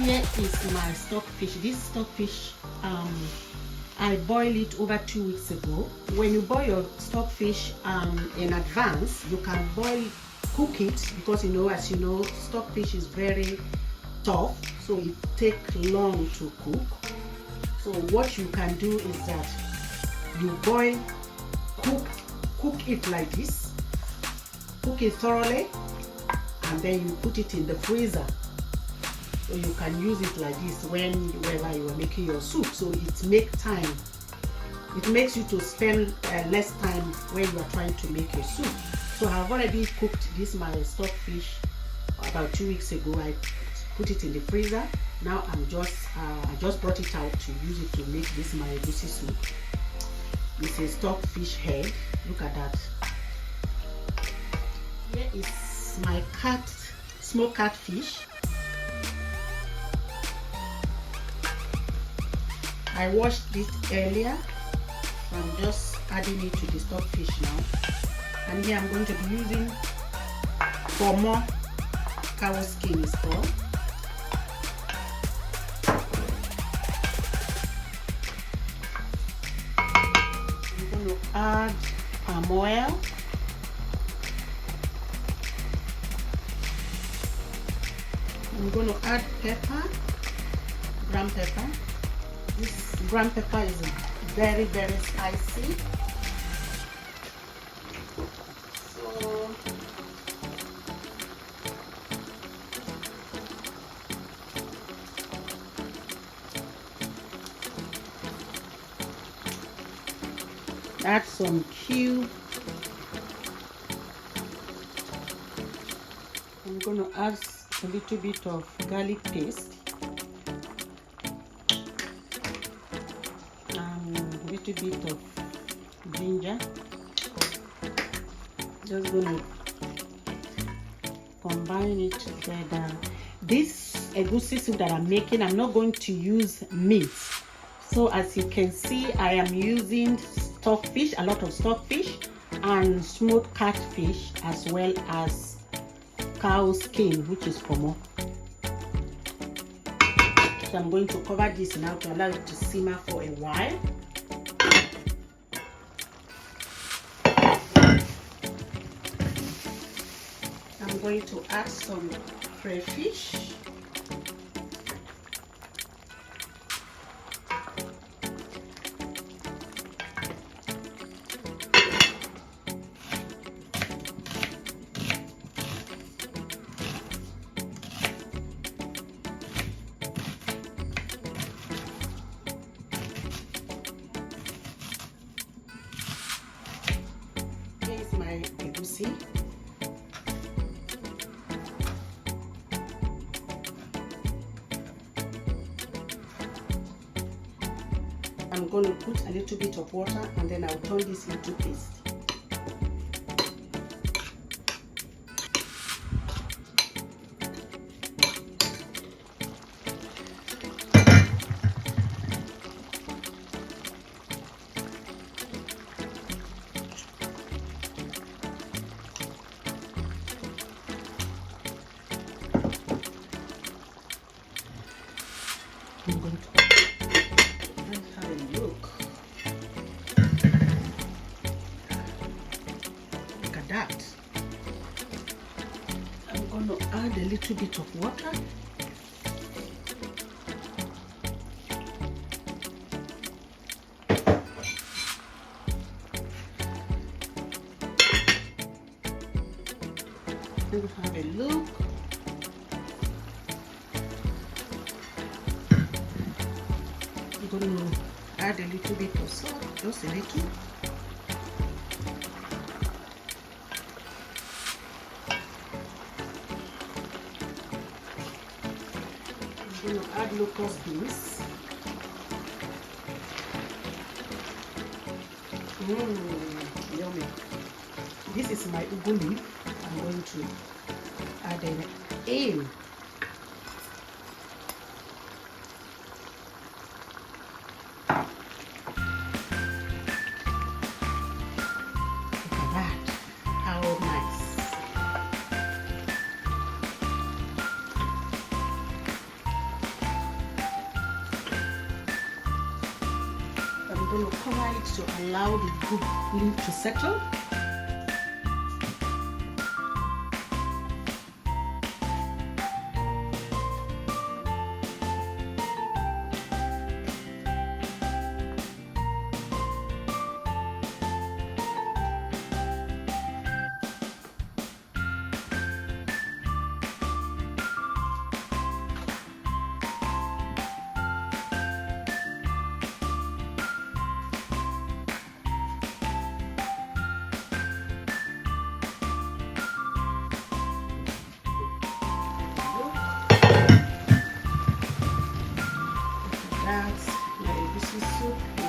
Here is my stockfish. This stockfish, I boiled it over 2 weeks ago. When you boil your stockfish in advance, you can cook it, because as you know, stockfish is very tough, so it takes long to cook. So what you can do is that you cook it like this, cook it thoroughly, and then you put it in the freezer. So you can use it like this whenever you are making your soup. So it makes you to spend less time when you are trying to make your soup. So I've already cooked my stockfish about 2 weeks ago. I put it in the freezer. Now I just brought it out to use it to make this my egusi soup. It's a stockfish head. Look at that. Here is my smoked catfish. I washed this earlier, so I'm just adding it to the stockfish now. And here I'm going to be using pomo cow skin is called. I'm going to add palm oil. I'm going to add pepper, ground pepper. This ground pepper is very, very spicy. So add some cube. I'm going to add a little bit of garlic paste and a little bit of ginger. Just going to combine it together. This egusi soup that I'm making, I'm not going to use meat. So as you can see, I am using stockfish, a lot of stockfish, and smoked catfish, as well as cow skin, which is pomo. So I'm going to cover this now to allow it to simmer for a while. I'm going to add some crayfish. Here's my egusi. I'm going to put a little bit of water and then I'll turn this into paste. I'm going to that. I'm going to add a little bit of water. Let's have a look. I'm going to add a little bit of salt, just a little. I'm going to add locust beans. Yummy. This is my ugu leaf. I'm going to add an in. Look at that. How nice. going to cover it to allow the good leaf to settle. That's my egusi soup.